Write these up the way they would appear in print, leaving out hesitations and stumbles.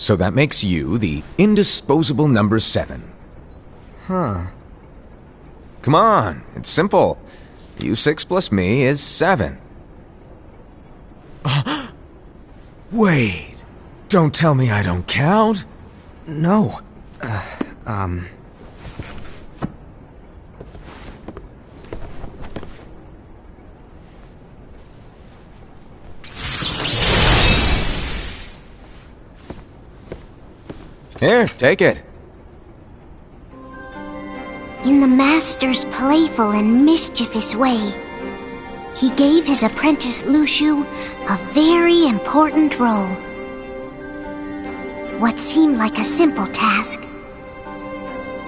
So that makes you the indisposable number 7. Huh. Come on, it's simple. You 6 plus me is 7. Wait, don't tell me I don't count. No. Here, take it. In the Master's playful and mischievous way, he gave his apprentice Luxu a very important role. What seemed like a simple task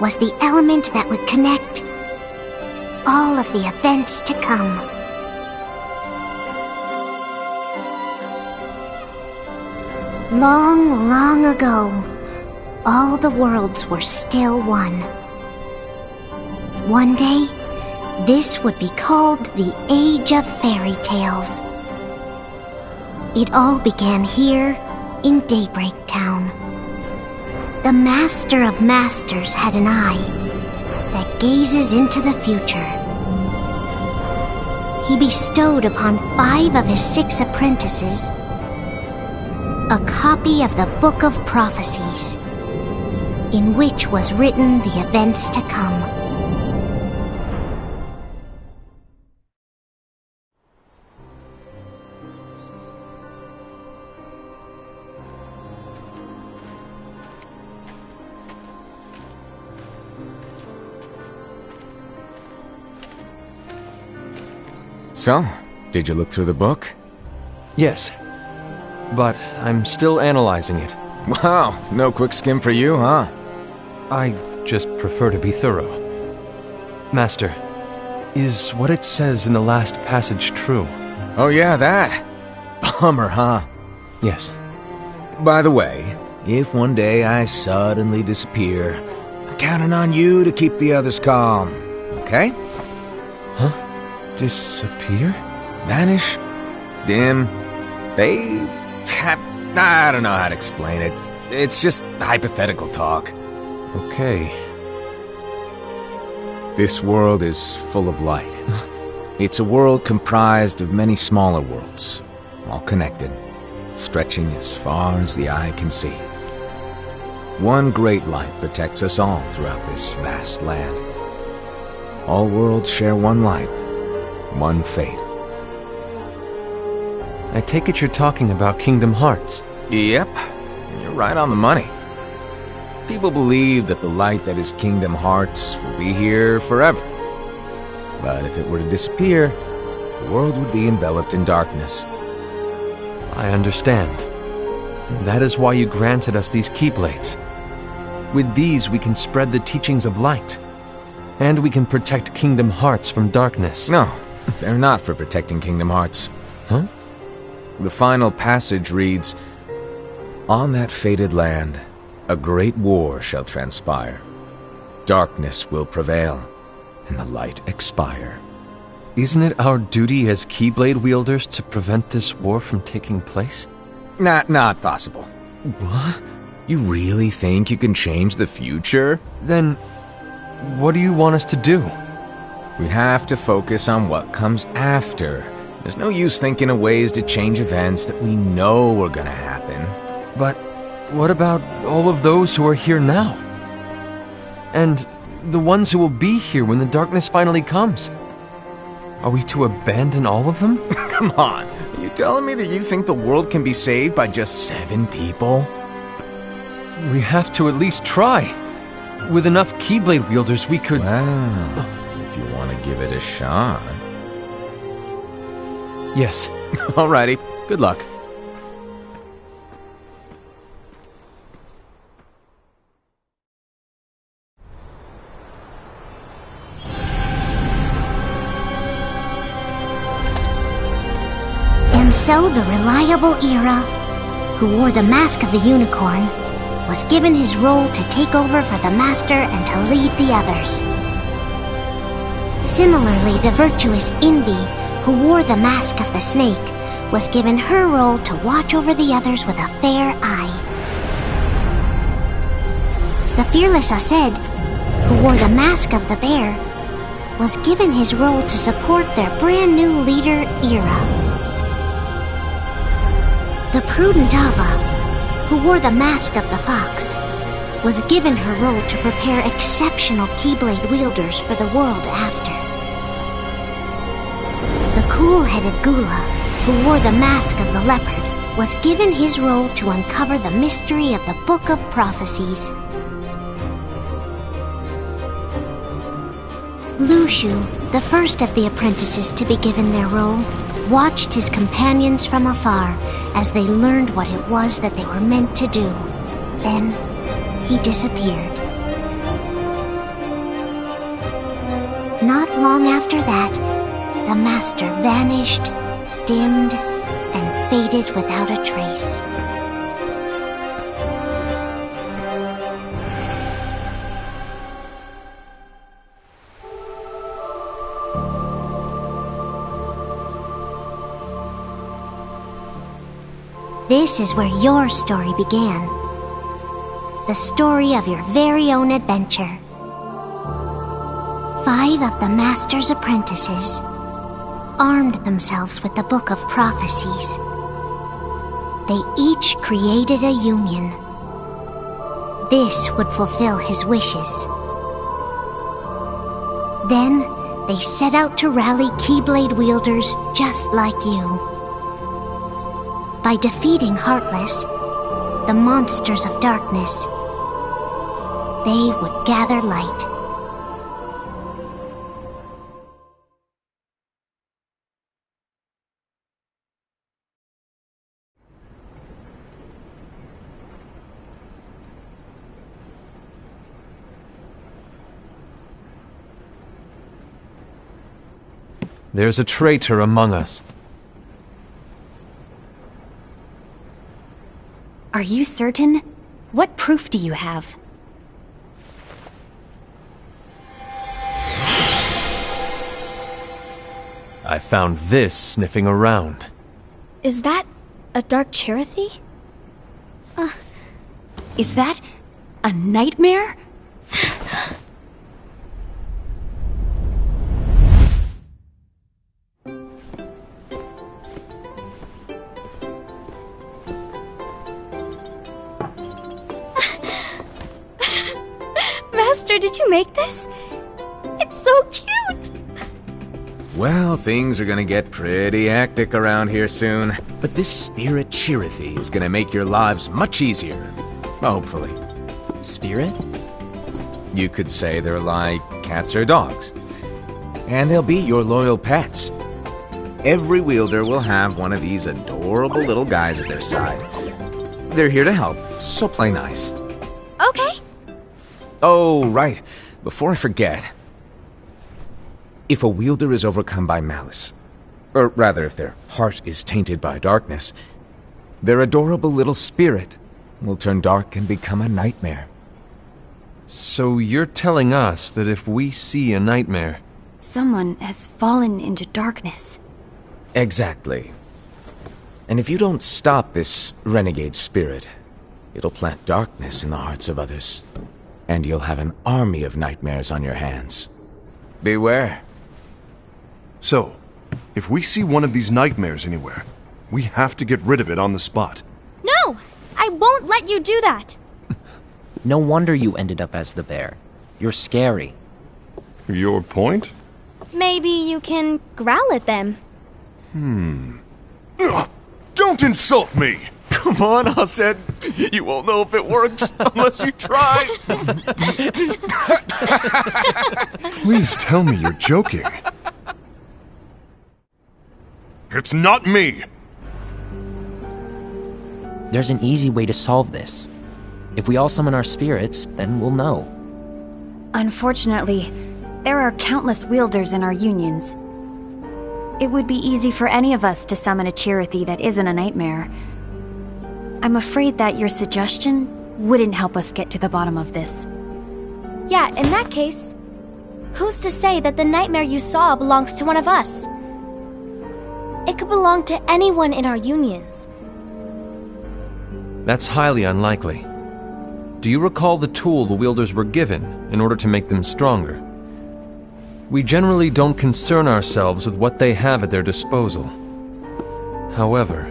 was the element that would connect all of the events to come. Long, long ago, all the worlds were still one. One day, this would be called the Age of Fairy Tales. It all began here in Daybreak Town. The Master of Masters had an eye that gazes into the future. He bestowed upon 5 of his 6 apprentices a copy of the Book of Prophecies, in which was written the events to come. So, did you look through the book? Yes. But I'm still analyzing it. Wow, no quick skim for you, huh? I just prefer to be thorough. Master, is what it says in the last passage true? Oh yeah, that. Bummer, huh? Yes. By the way, if one day I suddenly disappear, I'm counting on you to keep the others calm, okay? Huh? Disappear? Vanish? Dim? Fade? I don't know how to explain it. It's just hypothetical talk. Okay. This world is full of light. It's a world comprised of many smaller worlds, all connected, stretching as far as the eye can see. One great light protects us all throughout this vast land. All worlds share one light, one fate. I take it you're talking about Kingdom Hearts. Yep, you're right on the money. People believe that the light that is Kingdom Hearts will be here forever. But if it were to disappear, the world would be enveloped in darkness. I understand. That is why you granted us these Keyblades. With these we can spread the teachings of light. And we can protect Kingdom Hearts from darkness. No, they're not for protecting Kingdom Hearts. Huh? The final passage reads, "On that fated land, a great war shall transpire. Darkness will prevail, and the light expire." Isn't it our duty as Keyblade wielders to prevent this war from taking place? Not possible. What? You really think you can change the future? Then, what do you want us to do? We have to focus on what comes after. There's no use thinking of ways to change events that we know are gonna happen. But what about all of those who are here now? And the ones who will be here when the darkness finally comes? Are we to abandon all of them? Come on, are you telling me that you think the world can be saved by just 7 people? We have to at least try. With enough Keyblade wielders, we could... Well, if you want to give it a shot. Yes. Alrighty, good luck. And so the reliable Ira, who wore the mask of the unicorn, was given his role to take over for the Master and to lead the others. Similarly, the virtuous Envy, who wore the mask of the snake, was given her role to watch over the others with a fair eye. The fearless Aesed, who wore the mask of the bear, was given his role to support their brand new leader, Ira. The prudent Ava, who wore the mask of the fox, was given her role to prepare exceptional Keyblade wielders for the world after. The cool-headed Gula, who wore the mask of the leopard, was given his role to uncover the mystery of the Book of Prophecies. Lushu, the first of the apprentices to be given their role, watched his companions from afar as they learned what it was that they were meant to do. Then, he disappeared. Not long after that, the master vanished, dimmed, and faded without a trace. This is where your story began. The story of your very own adventure. 5 of the Master's apprentices armed themselves with the Book of Prophecies. They each created a union. This would fulfill his wishes. Then, they set out to rally Keyblade wielders just like you. By defeating Heartless, the monsters of darkness, they would gather light. There's a traitor among us. Are you certain? What proof do you have? I found this sniffing around. Is that a Dark Cherothy? Is that a nightmare? Master, did you make this? It's so cute! Well, things are gonna get pretty hectic around here soon. But this Spirit Cherothy is gonna make your lives much easier. Hopefully. Spirit? You could say they're like cats or dogs. And they'll be your loyal pets. Every wielder will have one of these adorable little guys at their side. They're here to help, so play nice. Okay. Oh, right. Before I forget. If a wielder is overcome by malice, or rather if their heart is tainted by darkness, their adorable little spirit will turn dark and become a nightmare. So you're telling us that if we see a nightmare... Someone has fallen into darkness. Exactly. And if you don't stop this renegade spirit, it'll plant darkness in the hearts of others. And you'll have an army of nightmares on your hands. Beware. So, if we see one of these nightmares anywhere, we have to get rid of it on the spot. No! I won't let you do that! No wonder you ended up as the bear. You're scary. Your point? Maybe you can growl at them. Don't insult me! Come on, Aesed. You won't know if it works unless you try. Please tell me you're joking. It's not me! There's an easy way to solve this. If we all summon our spirits, then we'll know. Unfortunately, there are countless wielders in our unions. It would be easy for any of us to summon a Cherothy that isn't a nightmare. I'm afraid that your suggestion wouldn't help us get to the bottom of this. Yeah, in that case, who's to say that the nightmare you saw belongs to one of us? It could belong to anyone in our unions. That's highly unlikely. Do you recall the tool the wielders were given in order to make them stronger? We generally don't concern ourselves with what they have at their disposal. However,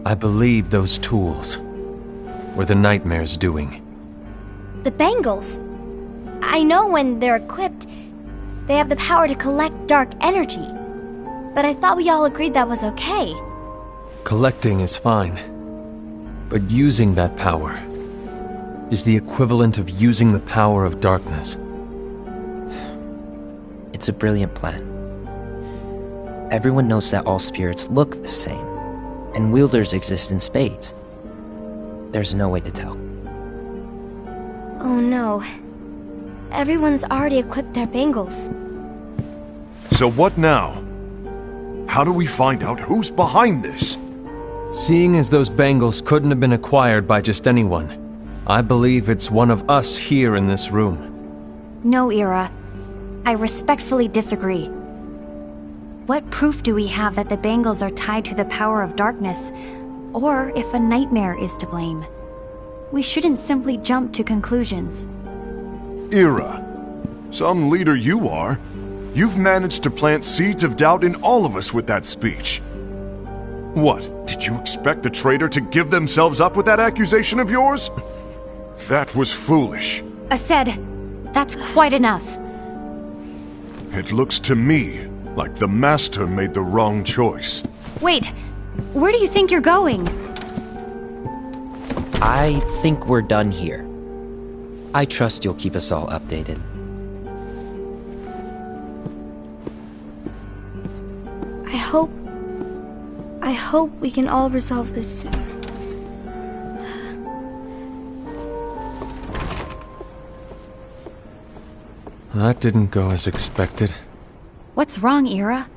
I believe those tools were the Nightmare's doing. The bangles. I know when they're equipped, they have the power to collect dark energy. But I thought we all agreed that was okay. Collecting is fine, but using that power is the equivalent of using the power of darkness. It's a brilliant plan. Everyone knows that all spirits look the same, and wielders exist in spades. There's no way to tell. Oh no. Everyone's already equipped their bangles. So what now? How do we find out who's behind this? Seeing as those bangles couldn't have been acquired by just anyone, I believe it's one of us here in this room. No, Ira. I respectfully disagree. What proof do we have that the bangles are tied to the power of darkness, or if a nightmare is to blame? We shouldn't simply jump to conclusions. Ira, some leader you are. You've managed to plant seeds of doubt in all of us with that speech. What, did you expect the traitor to give themselves up with that accusation of yours? That was foolish. Aced, that's quite enough. It looks to me like the Master made the wrong choice. Wait, where do you think you're going? I think we're done here. I trust you'll keep us all updated. I hope we can all resolve this soon. That didn't go as expected. What's wrong, Ira?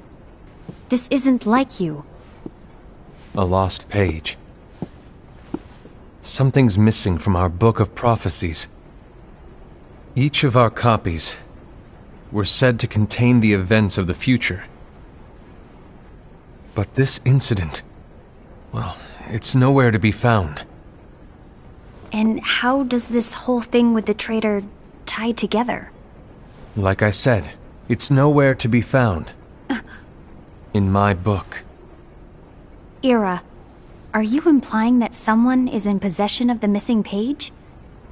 This isn't like you. A lost page. Something's missing from our book of prophecies. Each of our copies were said to contain the events of the future. But this incident, well, it's nowhere to be found. And how does this whole thing with the traitor tie together? Like I said, it's nowhere to be found. In my book. Ira, are you implying that someone is in possession of the missing page?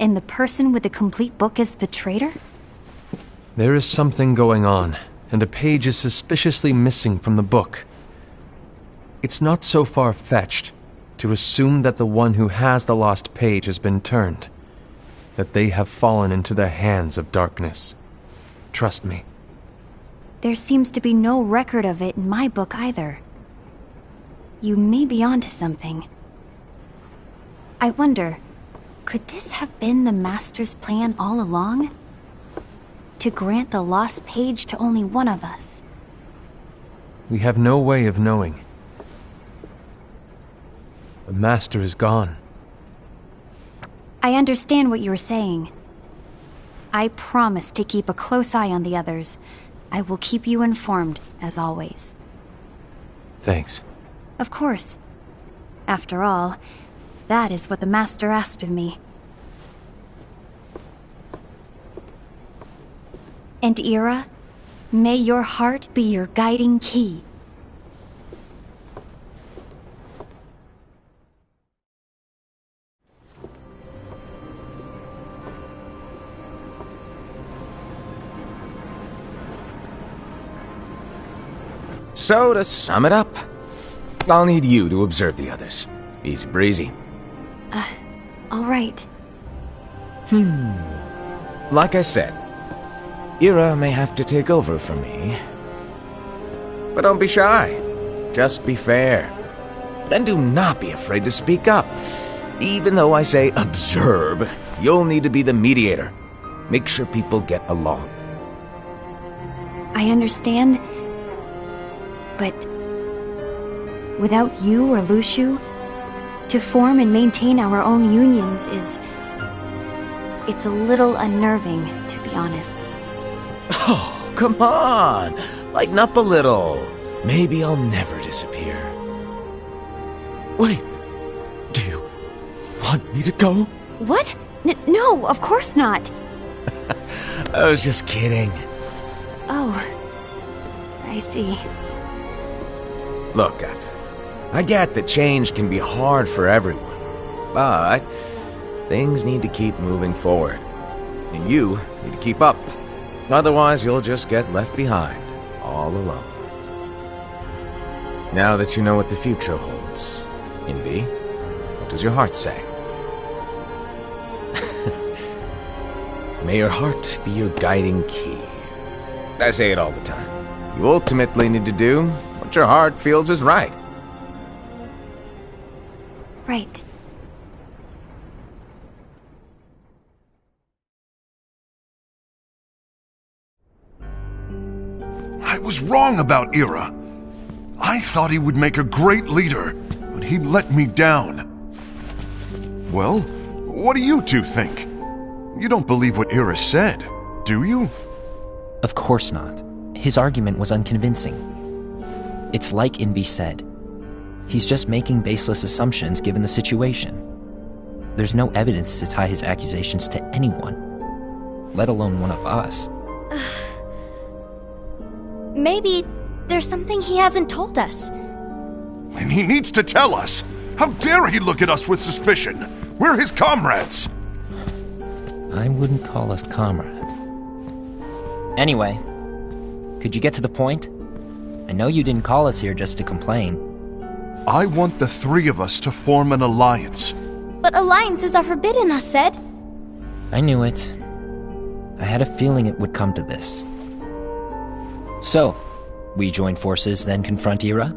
And the person with the complete book is the traitor? There is something going on, and a page is suspiciously missing from the book. It's not so far-fetched to assume that the one who has the lost page has been turned, that they have fallen into the hands of darkness. Trust me. There seems to be no record of it in my book either. You may be onto something. I wonder, could this have been the Master's plan all along? To grant the lost page to only one of us? We have no way of knowing. The Master is gone. I understand what you're saying. I promise to keep a close eye on the others. I will keep you informed, as always. Thanks. Of course. After all, that is what the Master asked of me. And Ira, may your heart be your guiding key. So, to sum it up, I'll need you to observe the others. Easy breezy. All right. Like I said, Ira may have to take over for me. But don't be shy. Just be fair. And do not be afraid to speak up. Even though I say observe, you'll need to be the mediator. Make sure people get along. I understand. But without you or Luxu, to form and maintain our own unions is... it's a little unnerving, to be honest. Oh, come on! Lighten up a little. Maybe I'll never disappear. Wait, do you want me to go? What? No, of course not. I was just kidding. Oh, I see. Look, I get that change can be hard for everyone, but things need to keep moving forward. And you need to keep up. Otherwise, you'll just get left behind, all alone. Now that you know what the future holds, Envy, what does your heart say? May your heart be your guiding key. I say it all the time. You ultimately need to do what your heart feels is right. Right. I was wrong about Ira. I thought he would make a great leader, but he let me down. Well, what do you two think? You don't believe what Ira said, do you? Of course not. His argument was unconvincing. It's like Envy said. He's just making baseless assumptions given the situation. There's no evidence to tie his accusations to anyone, let alone one of us. Maybe there's something he hasn't told us. And he needs to tell us. How dare he look at us with suspicion? We're his comrades. I wouldn't call us comrades. Anyway, could you get to the point? I know you didn't call us here just to complain. I want the three of us to form an alliance. But alliances are forbidden, us said. I knew it. I had a feeling it would come to this. So, we join forces, then confront Ira?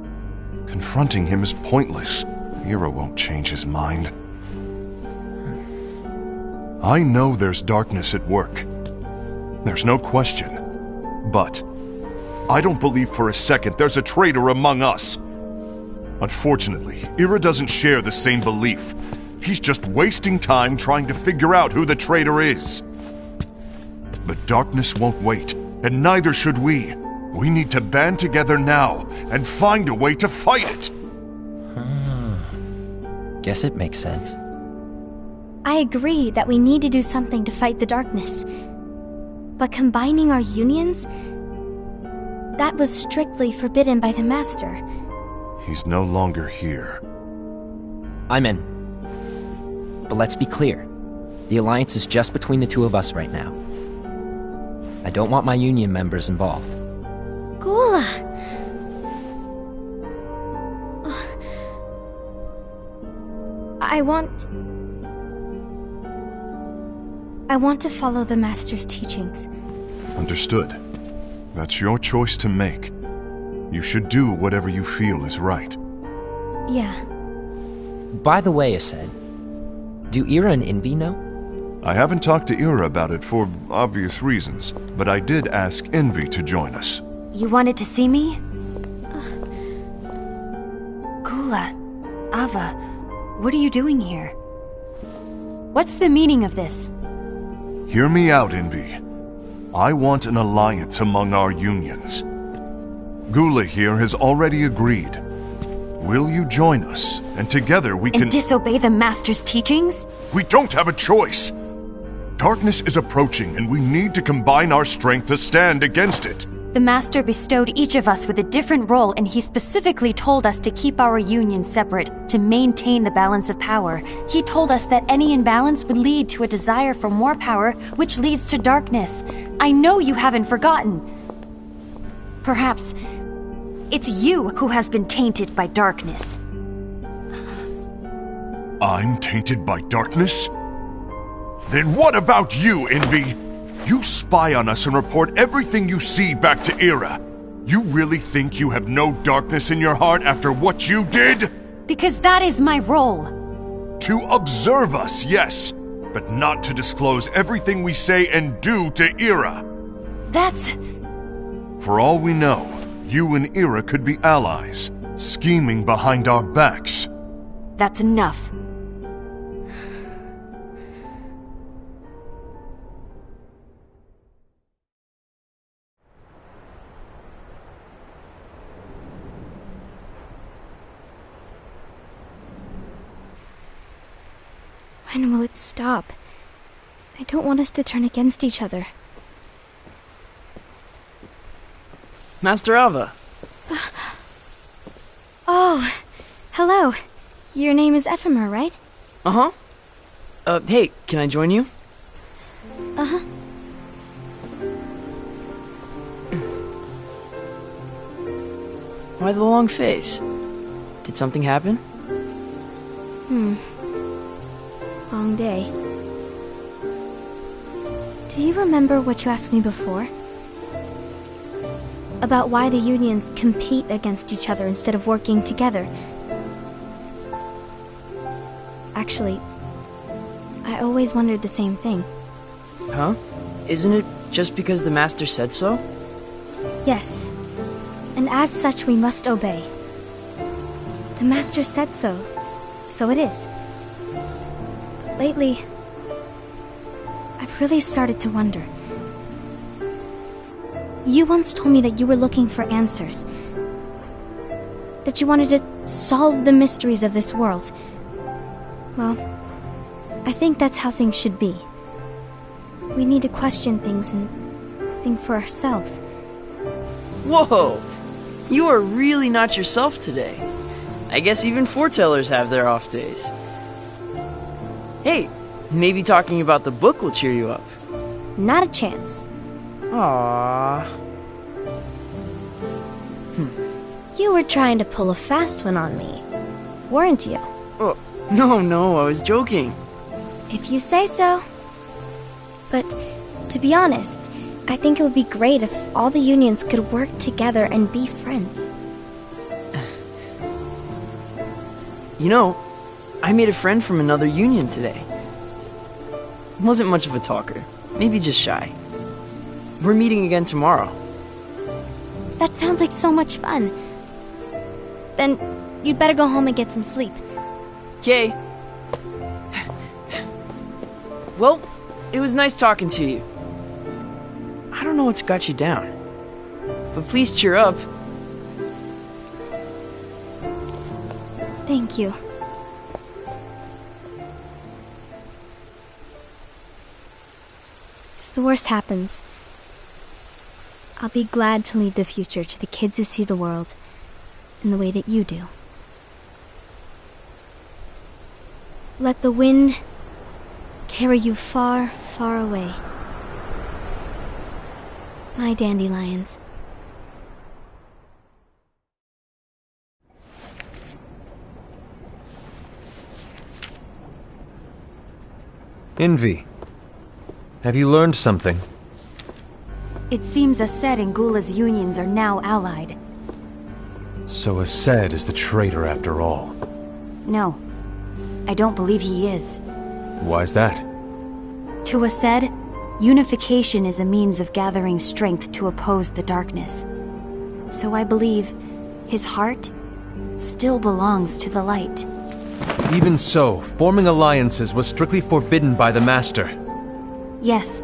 Confronting him is pointless. Ira won't change his mind. I know there's darkness at work. There's no question. But I don't believe for a second there's a traitor among us. Unfortunately, Ira doesn't share the same belief. He's just wasting time trying to figure out who the traitor is. The darkness won't wait, and neither should we. We need to band together now and find a way to fight it. Guess it makes sense. I agree that we need to do something to fight the darkness. But combining our unions? That was strictly forbidden by the Master. He's no longer here. I'm in. But let's be clear. The alliance is just between the two of us right now. I don't want my union members involved. Gula! I want to follow the Master's teachings. Understood. That's your choice to make. You should do whatever you feel is right. Yeah. By the way, Aced, do Ira and Envy know? I haven't talked to Ira about it for obvious reasons, but I did ask Envy to join us. You wanted to see me? Gula, Ava, what are you doing here? What's the meaning of this? Hear me out, Envy. I want an alliance among our unions. Gula here has already agreed. Will you join us? And together we can... And disobey the Master's teachings? We don't have a choice! Darkness is approaching, and we need to combine our strength to stand against it. The Master bestowed each of us with a different role, and he specifically told us to keep our union separate, to maintain the balance of power. He told us that any imbalance would lead to a desire for more power, which leads to darkness. I know you haven't forgotten. Perhaps it's you who has been tainted by darkness. I'm tainted by darkness? Then what about you, Envy? You spy on us and report everything you see back to Ira. You really think you have no darkness in your heart after what you did? Because that is my role. To observe us, yes, but not to disclose everything we say and do to Ira. That's... For all we know, you and Ira could be allies, scheming behind our backs. That's enough. When will it stop? I don't want us to turn against each other. Master Alva. Oh, hello. Your name is Ephemer, right? Uh-huh. Hey, can I join you? Uh-huh. Why the long face? Did something happen? Long day. Do you remember what you asked me before? About why the unions compete against each other instead of working together. Actually, I always wondered the same thing. Huh? Isn't it just because the Master said so? Yes. And as such, we must obey. The Master said so, so it is. But lately, I've really started to wonder. You once told me that you were looking for answers. That you wanted to solve the mysteries of this world. Well, I think that's how things should be. We need to question things and think for ourselves. Whoa! You are really not yourself today. I guess even foretellers have their off days. Hey, maybe talking about the book will cheer you up. Not a chance. Aww. You were trying to pull a fast one on me, weren't you? Oh, no, I was joking. If you say so. But, to be honest, I think it would be great if all the unions could work together and be friends. You know, I made a friend from another union today. Wasn't much of a talker, maybe just shy. We're meeting again tomorrow. That sounds like so much fun. Then, you'd better go home and get some sleep. Okay. Well, it was nice talking to you. I don't know what's got you down, but please cheer up. Thank you. If the worst happens, I'll be glad to leave the future to the kids who see the world in the way that you do. Let the wind carry you far, far away. My dandelions. Envy, have you learned something? It seems Aced and Gula's unions are now allied. So Aced is the traitor after all. No, I don't believe he is. Why's that? To Aced, unification is a means of gathering strength to oppose the darkness. So I believe his heart still belongs to the light. Even so, forming alliances was strictly forbidden by the Master. Yes,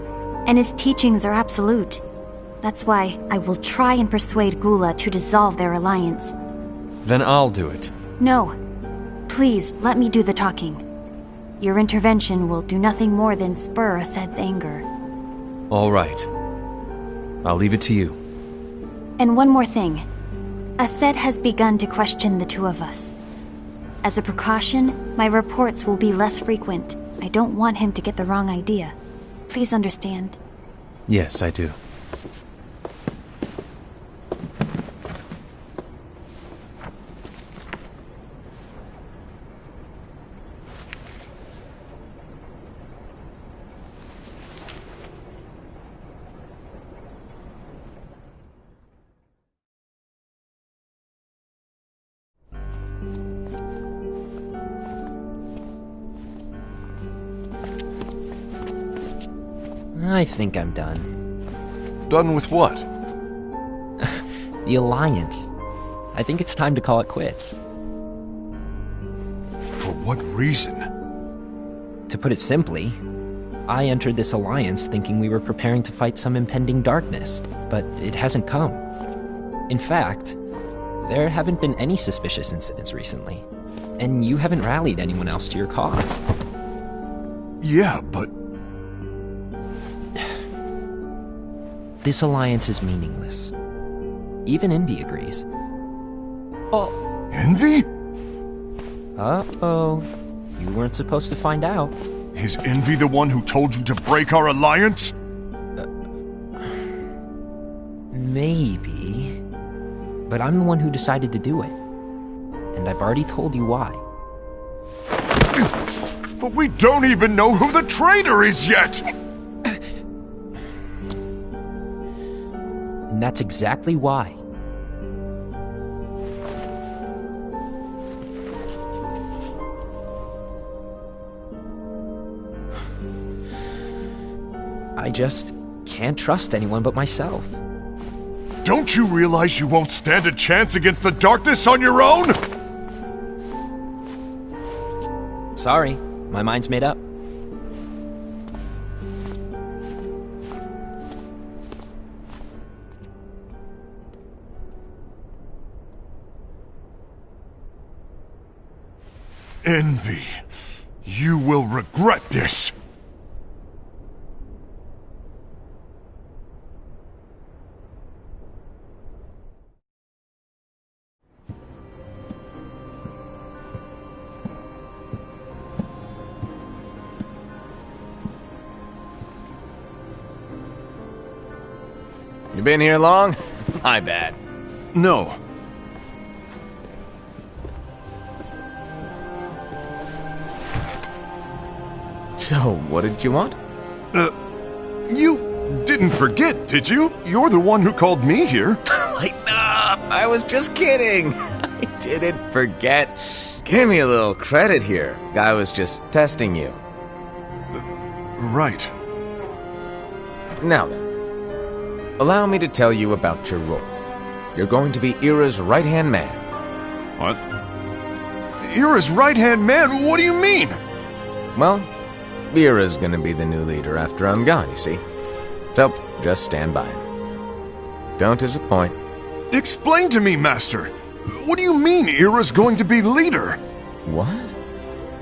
and his teachings are absolute. That's why I will try and persuade Gula to dissolve their alliance. Then I'll do it. No. Please, let me do the talking. Your intervention will do nothing more than spur Aced's anger. All right. I'll leave it to you. And one more thing. Aced has begun to question the two of us. As a precaution, my reports will be less frequent. I don't want him to get the wrong idea. Please understand. Yes, I do. I think I'm done. Done with what? The Alliance. I think it's time to call it quits. For what reason? To put it simply, I entered this alliance thinking we were preparing to fight some impending darkness, but it hasn't come. In fact, there haven't been any suspicious incidents recently, and you haven't rallied anyone else to your cause. Yeah, but... This alliance is meaningless. Even Envy agrees. Oh. Envy? Uh-oh. You weren't supposed to find out. Is Envy the one who told you to break our alliance? Maybe. But I'm the one who decided to do it. And I've already told you why. But we don't even know who the traitor is yet! And that's exactly why. I just can't trust anyone but myself. Don't you realize you won't stand a chance against the darkness on your own? Sorry, my mind's made up. Envy, you will regret this. You been here long? My bad. No. So, what did you want? You didn't forget, did you? You're the one who called me here. Lighten up! I was just kidding. I didn't forget. Give me a little credit here. I was just testing you. Right. Now then, allow me to tell you about your role. You're going to be Ira's right-hand man. What? Ira's right-hand man? What do you mean? Well, Ira's gonna be the new leader after I'm gone, you see. So, just stand by. Don't disappoint. Explain to me, Master. What do you mean Ira's going to be leader? What?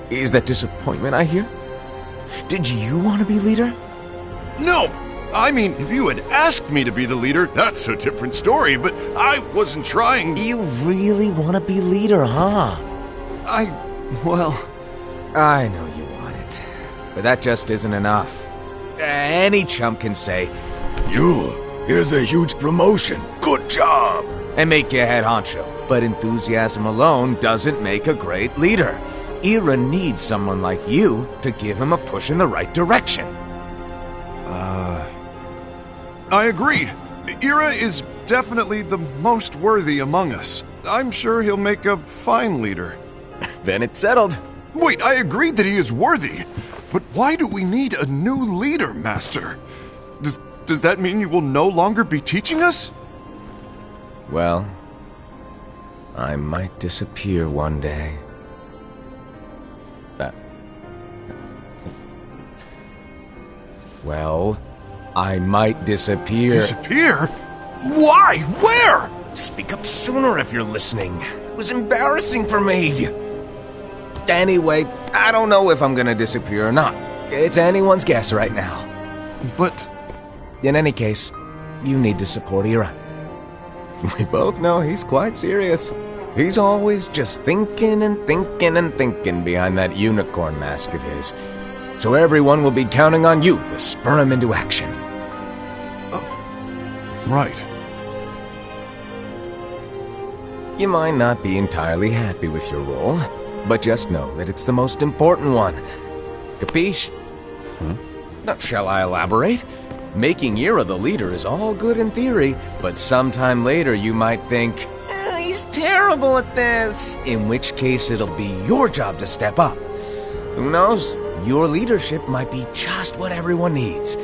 Is that disappointment I hear? Did you want to be leader? No! I mean, if you had asked me to be the leader, that's a different story, but I wasn't trying... You really want to be leader, huh? Well... I know you want it, but that just isn't enough. Any chump can say, here's a huge promotion, good job, and make you head honcho. But enthusiasm alone doesn't make a great leader. Ira needs someone like you to give him a push in the right direction. I agree. Ira is definitely the most worthy among us. I'm sure he'll make a fine leader. Then it's settled. Wait, I agreed that he is worthy. But why do we need a new leader, Master? Does that mean you will no longer be teaching us? Well, I might disappear one day. Well, I might disappear. Disappear? Why? Where? Speak up sooner if you're listening. It was embarrassing for me. Anyway, I don't know if I'm gonna disappear or not. It's anyone's guess right now. But... In any case, you need to support Ira. We both know he's quite serious. He's always just thinking and thinking and thinking behind that unicorn mask of his. So everyone will be counting on you to spur him into action. Right. You might not be entirely happy with your role, but just know that it's the most important one. Capiche? Shall I elaborate? Making Ira the leader is all good in theory, but sometime later you might think, he's terrible at this, in which case it'll be your job to step up. Who knows? Your leadership might be just what everyone needs,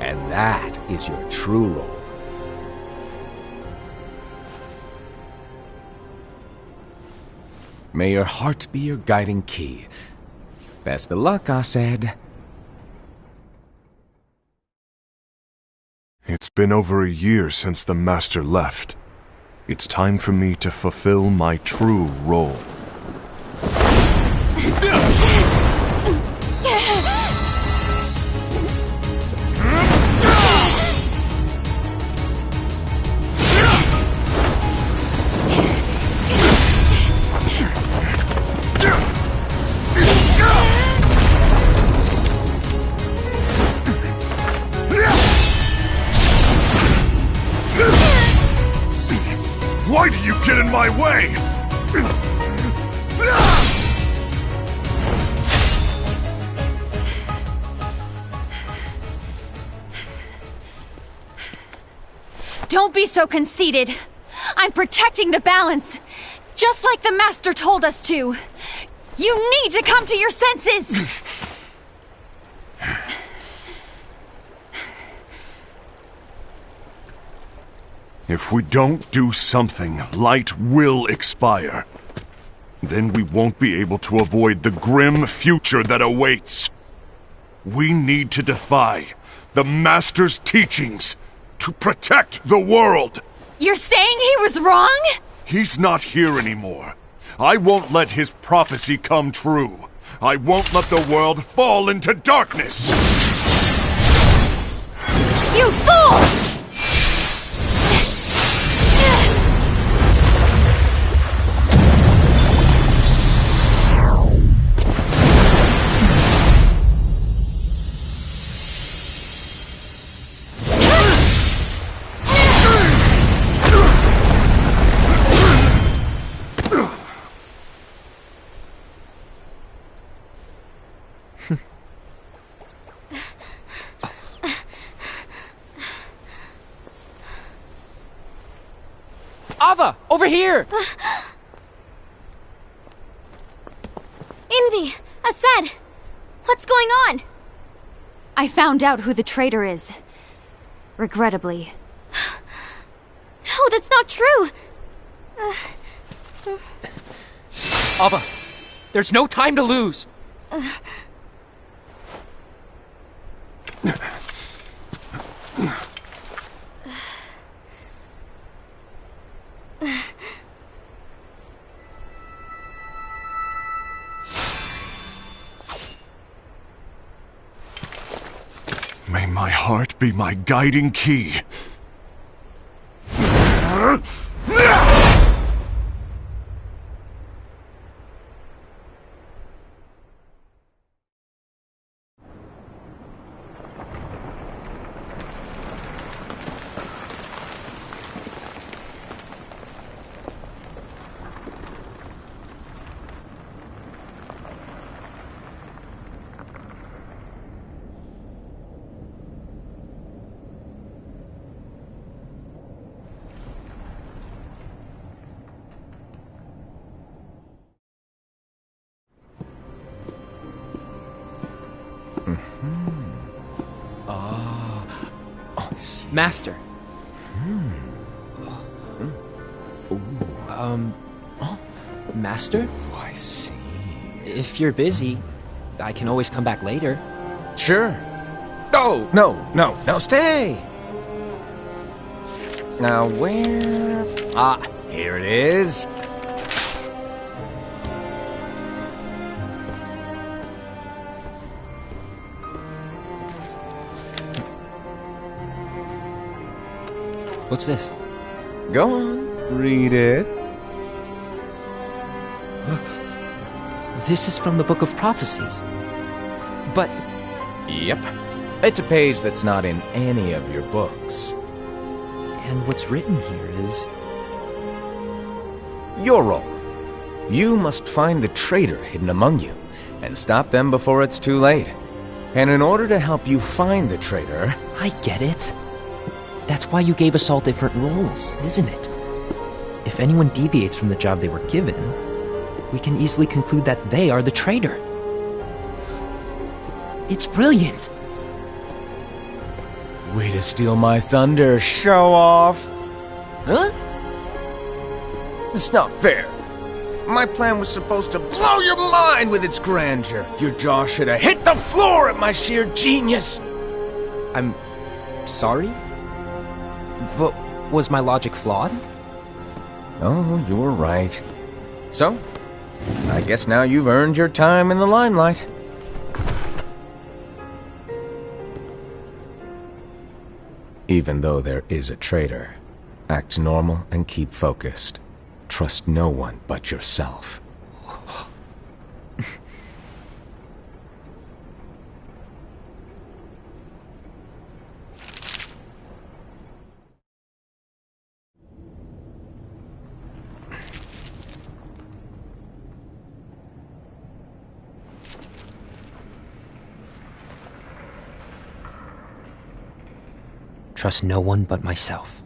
and that is your true role. May your heart be your guiding key. Best of luck, Asaad. It's been over a year since the Master left. It's time for me to fulfill my true role. Why do you get in my way? Don't be so conceited. I'm protecting the balance, just like the Master told us to. You need to come to your senses! If we don't do something, light will expire. Then we won't be able to avoid the grim future that awaits. We need to defy the Master's teachings to protect the world. You're saying he was wrong? He's not here anymore. I won't let his prophecy come true. I won't let the world fall into darkness. You fool! Ava! Over here! Envy! Aced! What's going on? I found out who the traitor is. Regrettably. No, that's not true! Ava! There's no time to lose! May my heart be my guiding key. Master. Master? Oh, I see. If you're busy, I can always come back later. Sure. Oh, no, stay! Now, where... Ah, here it is. What's this? Go on, read it. This is from the Book of Prophecies. But Yep. It's a page that's not in any of your books. and what's written here is... Your role. You must find the traitor hidden among you, and stop them before it's too late. And in order to help you find the traitor... I get it. That's why you gave us all different roles, isn't it? If anyone deviates from the job they were given, we can easily conclude that they are the traitor. It's brilliant. Way to steal my thunder, show off! Huh? It's not fair. My plan was supposed to blow your mind with its grandeur. Your jaw should have hit the floor at my sheer genius. I'm sorry? But was my logic flawed? Oh, you were right. So, I guess now you've earned your time in the limelight. Even though there is a traitor, act normal and keep focused. Trust no one but yourself. trust no one but myself.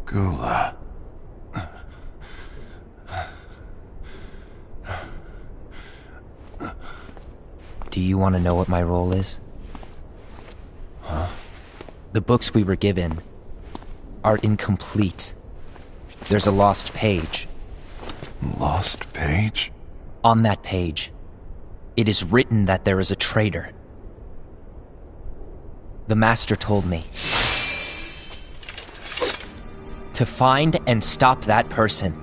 Gula. Do you want to know what my role is? Huh? The books we were given are incomplete. There's a lost page. Lost page? On that page, it is written that there is a traitor. The Master told me to find and stop that person.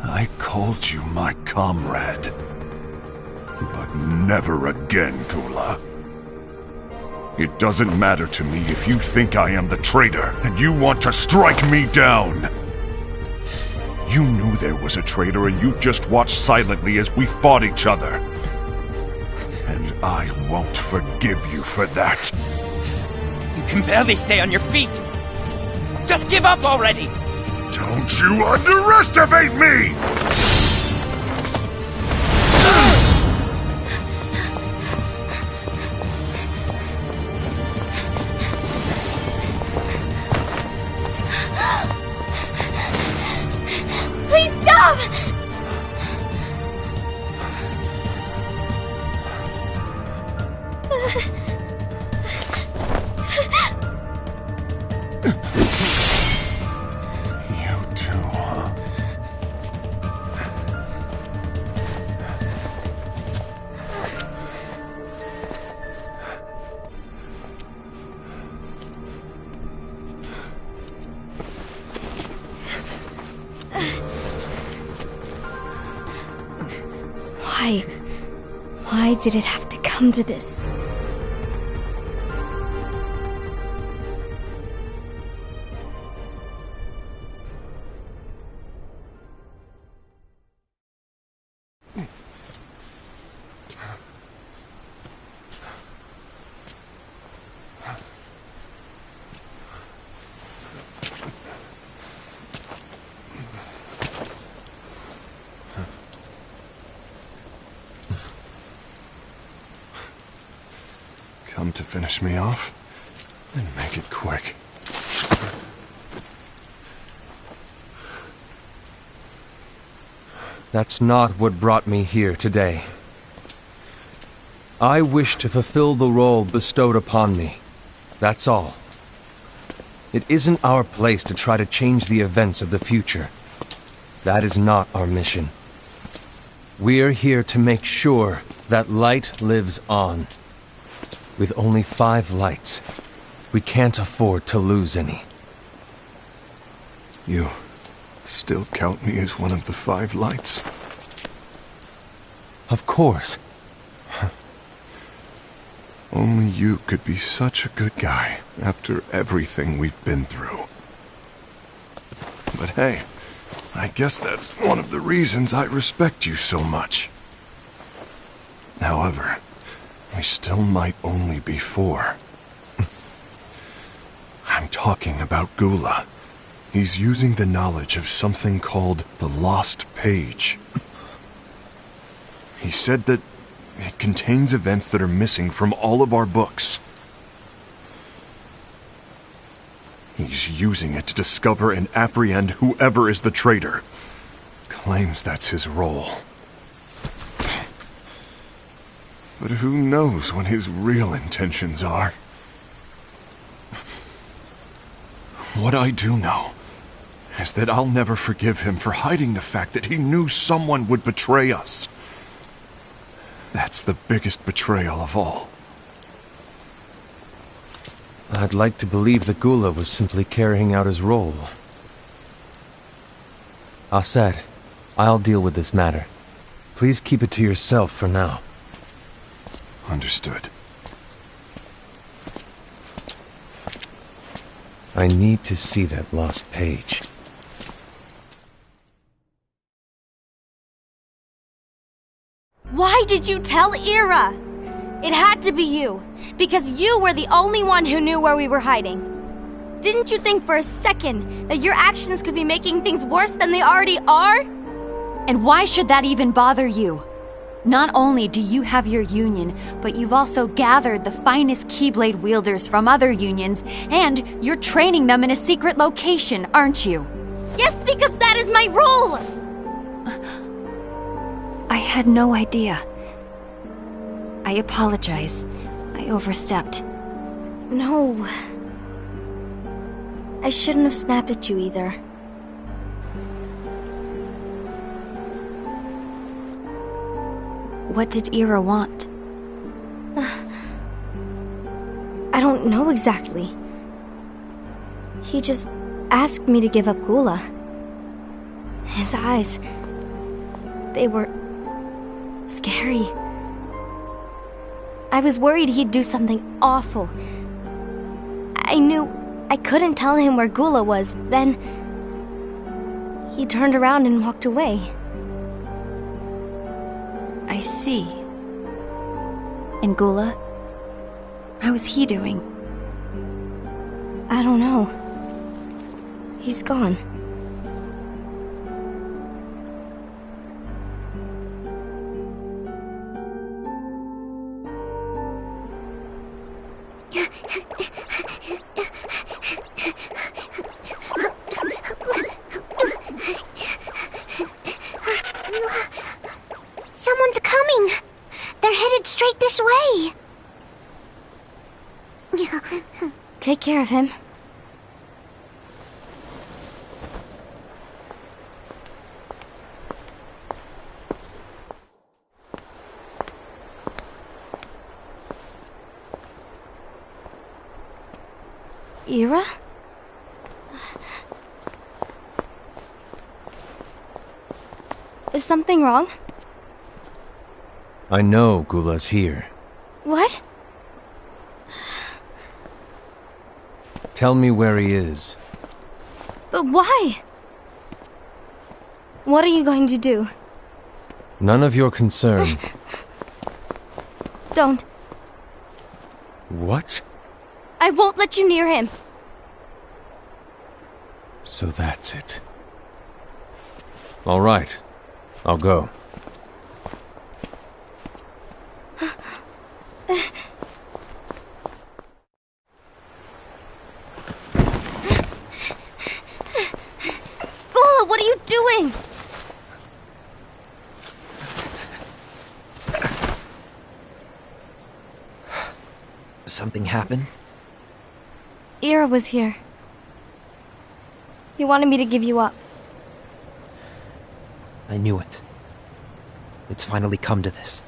I called you my comrade. But never again, Gula. It doesn't matter to me if you think I am the traitor and you want to strike me down. You knew there was a traitor and you just watched silently as we fought each other. And I won't forgive you for that. You can barely stay on your feet. Just give up already! Don't you underestimate me! Please stop! You too, huh? Why did it have to come to this? Come to finish me off? Then make it quick. That's not what brought me here today. I wish to fulfill the role bestowed upon me. That's all. It isn't our place to try to change the events of the future. That is not our mission. We're here to make sure that light lives on. With only 5 lights, we can't afford to lose any. You still count me as one of the 5 lights? Of course. Only you could be such a good guy after everything we've been through. But hey, I guess that's one of the reasons I respect you so much. However, we still might only be 4. I'm talking about Gula. He's using the knowledge of something called the Lost Page. He said that it contains events that are missing from all of our books. He's using it to discover and apprehend whoever is the traitor. Claims that's his role. But who knows what his real intentions are? What I do know is that I'll never forgive him for hiding the fact that he knew someone would betray us. That's the biggest betrayal of all. I'd like to believe that Gula was simply carrying out his role. Aset, I'll deal with this matter. Please keep it to yourself for now. Understood. I need to see that lost page. Why did you tell Ira? It had to be you, because you were the only one who knew where we were hiding. Didn't you think for a second that your actions could be making things worse than they already are? And why should that even bother you? Not only do you have your union, but you've also gathered the finest Keyblade wielders from other unions, and you're training them in a secret location, aren't you? Yes, because that is my role! I had no idea. I apologize. I overstepped. No. I shouldn't have snapped at you either. What did Ira want? I don't know exactly. He just asked me to give up Gula. His eyes... they were... scary. I was worried he'd do something awful. I knew I couldn't tell him where Gula was. Then he turned around and walked away. I see. And Gula? How is he doing? I don't know. He's gone. Someone's coming! They're headed straight this way! Take care of him. Ira? Is something wrong? I know Gula's here. What? Tell me where he is. But why? What are you going to do? None of your concern. Don't. What? I won't let you near him. So that's it. All right. I'll go. Gula, what are you doing? Something happened? Ira was here. He wanted me to give you up. I knew it. It's finally come to this.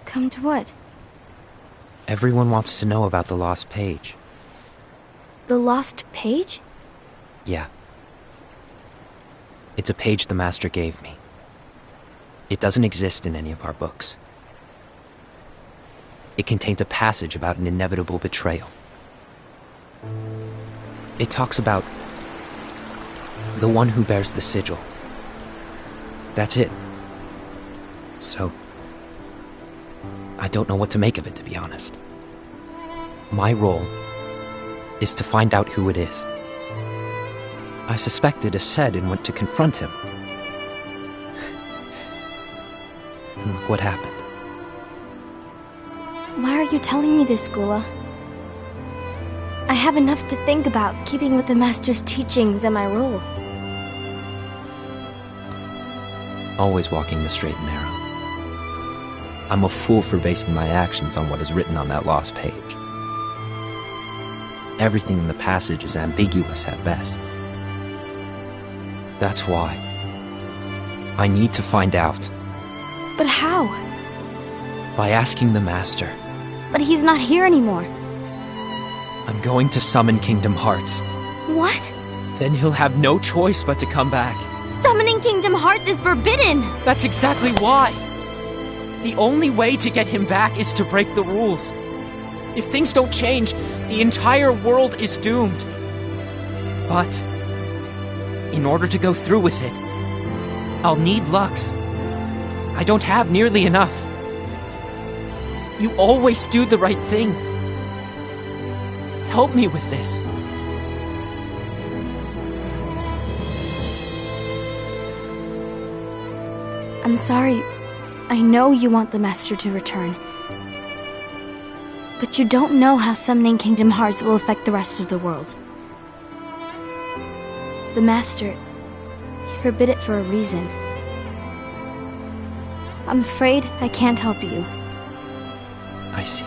Come to what? Everyone wants to know about the lost page. The lost page? Yeah. It's a page the Master gave me. It doesn't exist in any of our books. It contains a passage about an inevitable betrayal. It talks about the one who bears the sigil. That's it. So, I don't know what to make of it, to be honest. My role is to find out who it is. I suspected Aced and went to confront him. And look what happened. Why are you telling me this, Gula? I have enough to think about, keeping with the Master's teachings and my role. Always walking the straight and narrow. I'm a fool for basing my actions on what is written on that lost page. Everything in the passage is ambiguous at best. That's why I need to find out. But how? By asking the Master. But he's not here anymore. I'm going to summon Kingdom Hearts. What? Then he'll have no choice but to come back. Summoning Kingdom Hearts is forbidden! That's exactly why! The only way to get him back is to break the rules. If things don't change, the entire world is doomed. But in order to go through with it, I'll need Lux. I don't have nearly enough. You always do the right thing. Help me with this. I'm sorry. I know you want the Master to return. But you don't know how summoning Kingdom Hearts will affect the rest of the world. The Master, he forbid it for a reason. I'm afraid I can't help you. I see.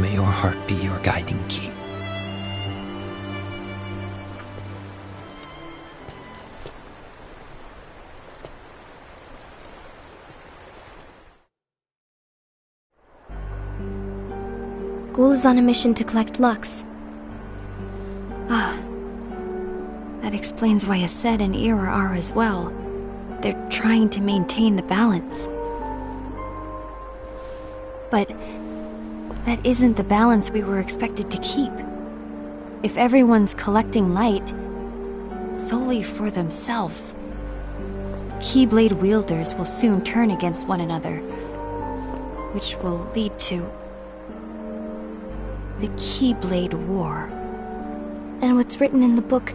May your heart be your guiding key. Ghoul is on a mission to collect Lux. That explains why Aced and Ira are as well. They're trying to maintain the balance. But that isn't the balance we were expected to keep. If everyone's collecting light solely for themselves, Keyblade wielders will soon turn against one another, which will lead to the Keyblade War. And what's written in the book,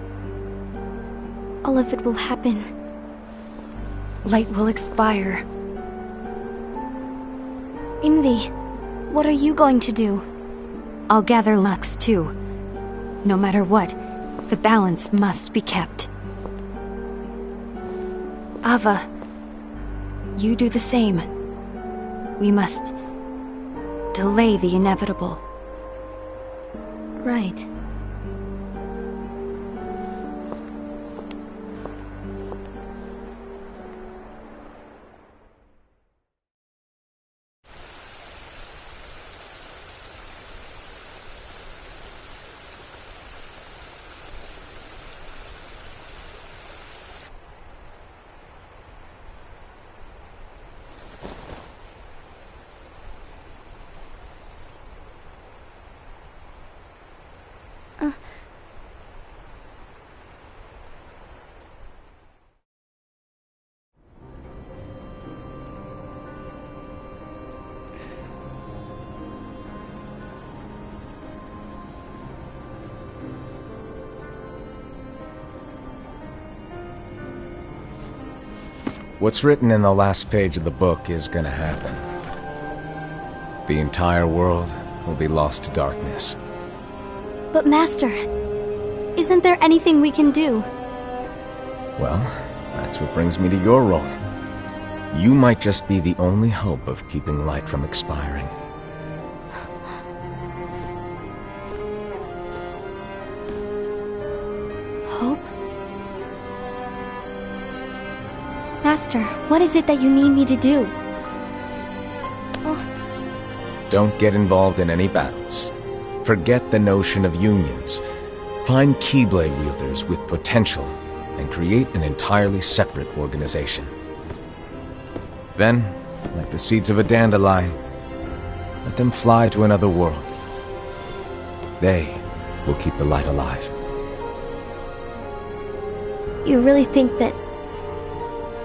all of it will happen. Light will expire. Invi, what are you going to do? I'll gather Lux too. No matter what, the balance must be kept. Ava, you do the same. We must delay the inevitable. Right. What's written in the last page of the book is gonna happen. The entire world will be lost to darkness. But Master, isn't there anything we can do? Well, that's what brings me to your role. You might just be the only hope of keeping light from expiring. Hope? Master, what is it that you need me to do? Don't get involved in any battles. Forget the notion of unions. Find Keyblade wielders with potential and create an entirely separate organization. Then, like the seeds of a dandelion, let them fly to another world. They will keep the light alive. You really think that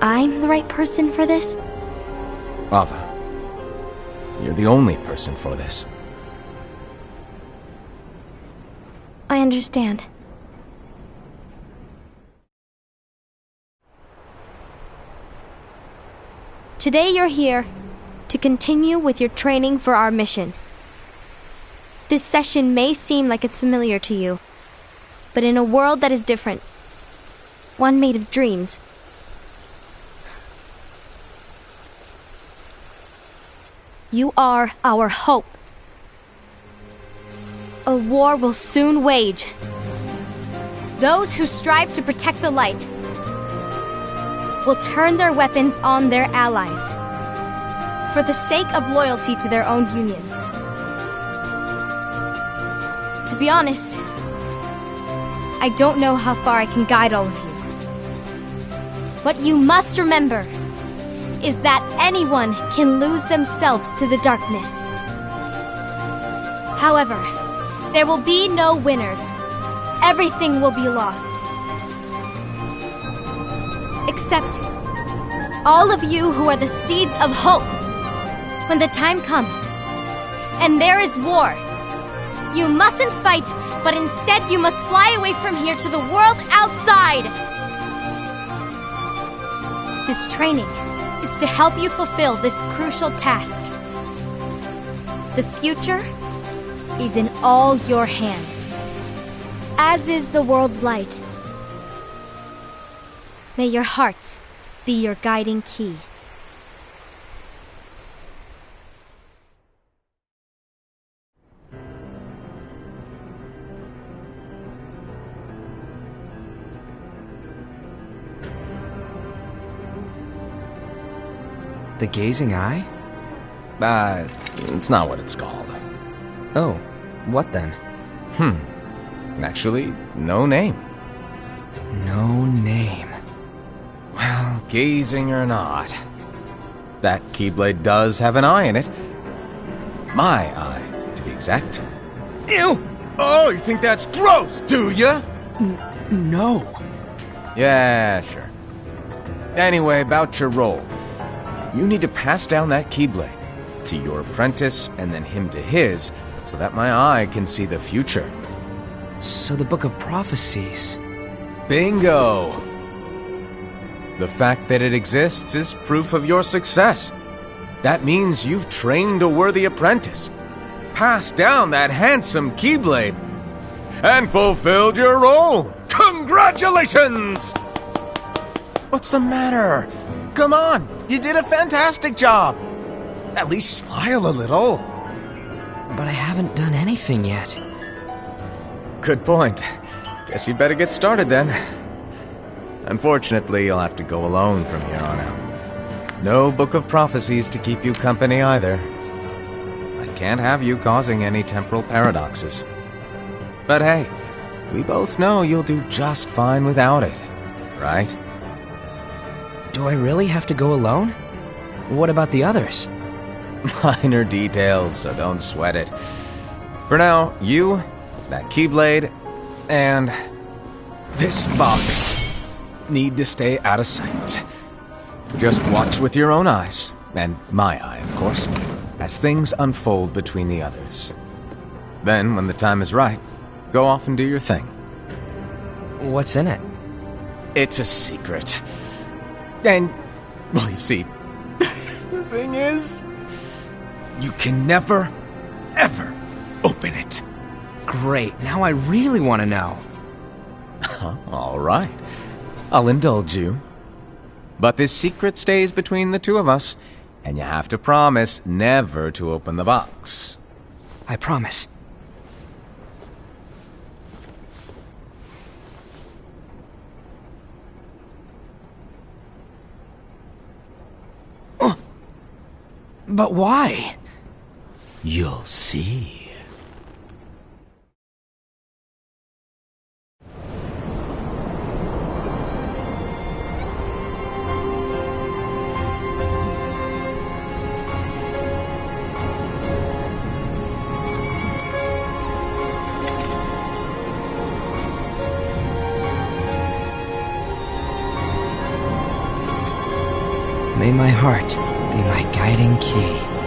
I'm the right person for this? Ava, you're the only person for this. I understand. Today you're here to continue with your training for our mission. This session may seem like it's familiar to you, but in a world that is different, one made of dreams, you are our hope. A war will soon wage. Those who strive to protect the light will turn their weapons on their allies for the sake of loyalty to their own unions. To be honest, I don't know how far I can guide all of you. But you must remember, is that anyone can lose themselves to the darkness. However, there will be no winners. Everything will be lost. Except all of you who are the seeds of hope. When the time comes, and there is war, you mustn't fight, but instead you must fly away from here to the world outside. This training is to help you fulfill this crucial task. The future is in all your hands, as is the world's light. May your hearts be your guiding key. The Gazing Eye? It's not what it's called. Oh, what then? Actually, no name. No name. Well, gazing or not, that Keyblade does have an eye in it. My eye, to be exact. Ew! Oh, you think that's gross, do ya? No. Yeah, sure. Anyway, about your role. You need to pass down that Keyblade to your apprentice and then him to his, so that my eye can see the future. So the Book of Prophecies... Bingo! The fact that it exists is proof of your success. That means you've trained a worthy apprentice, passed down that handsome Keyblade, and fulfilled your role. Congratulations! What's the matter? Come on, you did a fantastic job. At least smile a little. But I haven't done anything yet. Good point. Guess you'd better get started then. Unfortunately, you'll have to go alone from here on out. No Book of Prophecies to keep you company either. I can't have you causing any temporal paradoxes. But hey, we both know you'll do just fine without it, right? Do I really have to go alone? What about the others? Minor details, so don't sweat it. For now, you, that Keyblade, and this box need to stay out of sight. Just watch with your own eyes, and my eye, of course, as things unfold between the others. Then, when the time is right, go off and do your thing. What's in it? It's a secret. And, well, you see, the thing is, you can never, ever open it. Great, now I really want to know. All right. I'll indulge you. But this secret stays between the two of us, and you have to promise never to open the box. I promise. But why? You'll see. May my heart be my guiding key.